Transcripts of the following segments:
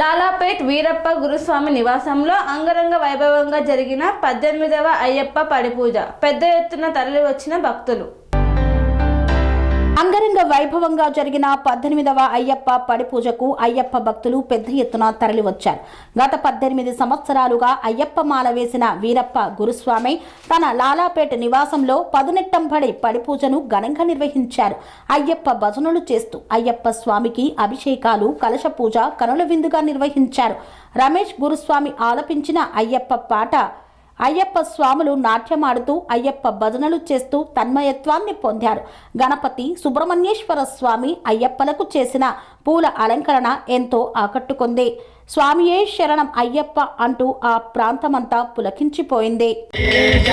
లాలాపేట్ వీరప్ప గురుస్వామి నివాసంలో అంగరంగ వైభవంగా జరిగిన 18వ అయ్యప్ప పడిపూజ. పెద్ద ఎత్తున తరలి వచ్చిన భక్తులు. అంగరంగ వైభవంగా జరిగిన 18వ అయ్యప్ప పడిపూజకు అయ్యప్ప భక్తులు పెద్ద ఎత్తున తరలివచ్చారు. గత 18 సంవత్సరాలుగా అయ్యప్ప మాల వేసిన వీరప్ప గురుస్వామి తన లాలాపేట నివాసంలో పదునెట్టంబడి పడిపూజను ఘనంగా నిర్వహించారు. అయ్యప్ప భజనలు చేస్తూ అయ్యప్ప స్వామికి అభిషేకాలు, కలశ పూజ కనుల విందుగా నిర్వహించారు. రమేష్ గురుస్వామి ఆలపించిన అయ్యప్ప పాట అయ్యప్ప స్వాములు నాట్యమాడుతూ అయ్యప్ప భజనలు చేస్తూ తన్మయత్వాన్ని పొందారు. గణపతి, సుబ్రహ్మణ్యేశ్వర స్వామి అయ్యప్పలకు చేసిన పూల అలంకరణ ఎంతో ఆకట్టుకుంది. స్వామియే శరణం అయ్యప్ప అంటూ ఆ ప్రాంతమంతా పులకించిపోయింది. ఎంత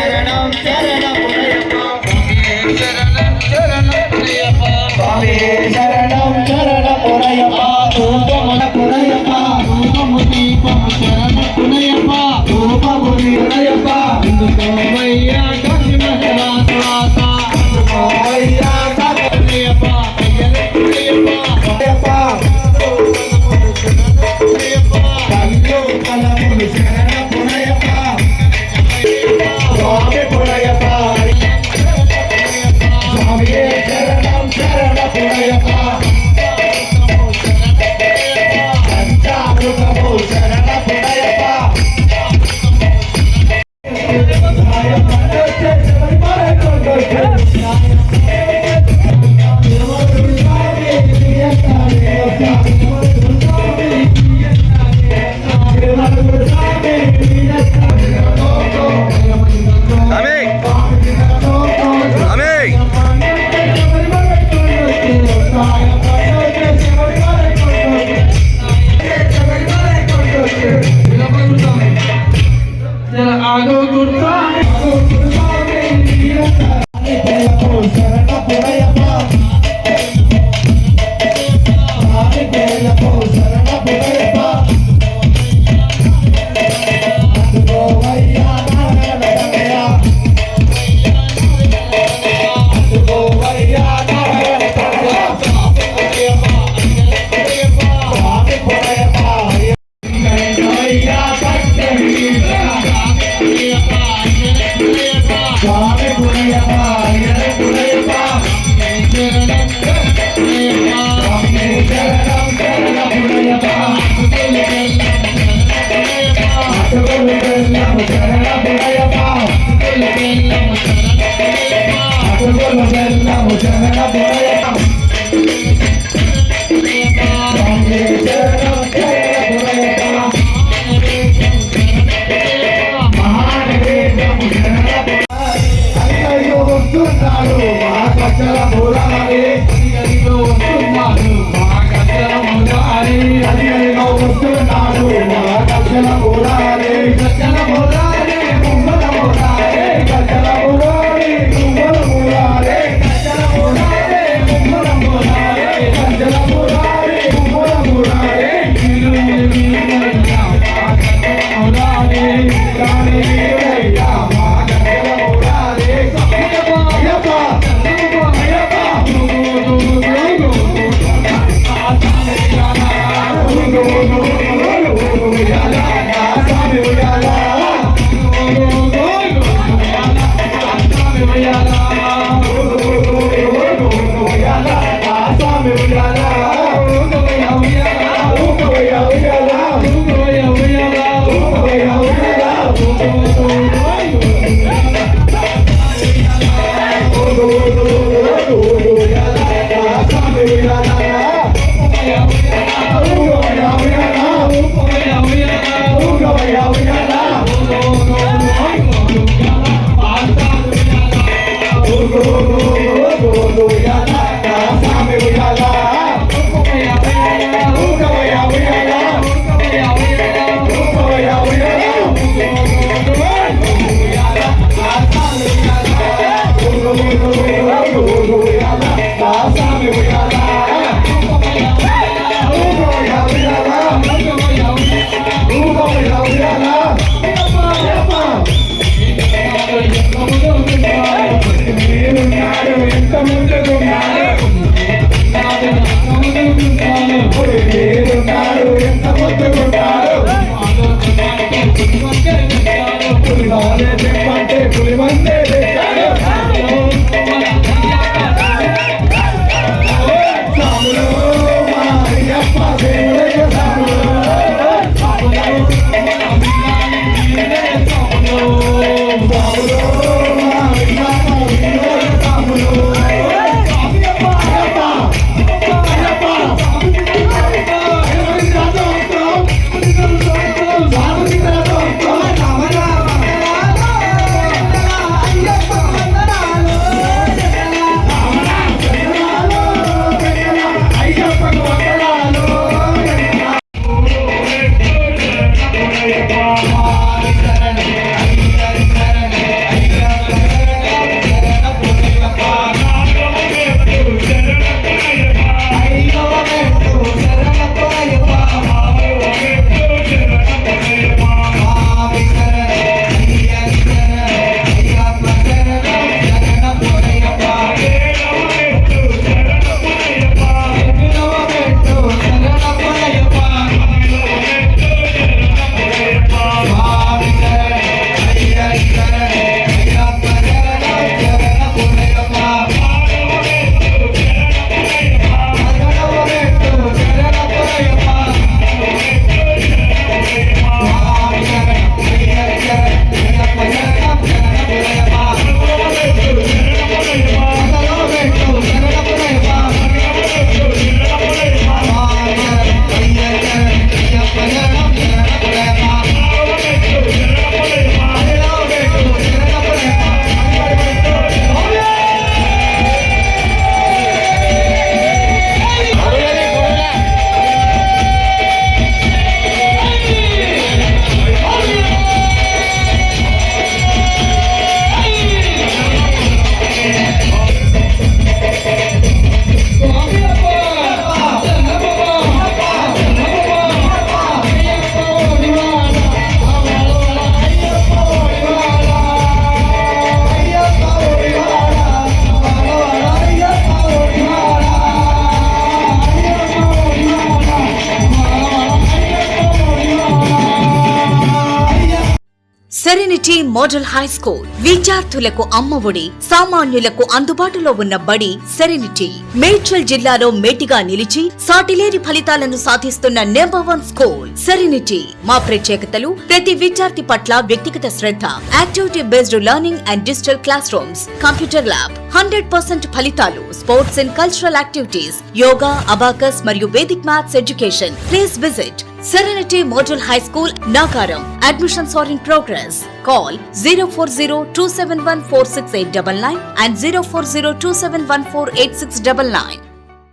సెరెనిటీ మోడల్ హై స్కూల్ విద్యార్థులకు అమ్మఒడి, సామాన్యులకు అందుబాటులో ఉన్న బడి సెరెనిటీ. మేడ్చల్ జిల్లాలో మేటిగా నిలిచి సాటిలేని ఫలితాలను సాధిస్తున్న #1 స్కూల్ సెరెనిటీ. మా ప్రత్యేకతలు ప్రతి విద్యార్థి పట్ల వ్యక్తిగత శ్రద్ధ, activity based learning and digital classrooms, computer lab, 100% ఫలితాలు, sports and cultural activities, yoga, abacus మరియు Vedic maths education. Please visit Serenity Model High School, Nagaram. Admissions are in progress. Call 040-271-46899 and 040-271-48699.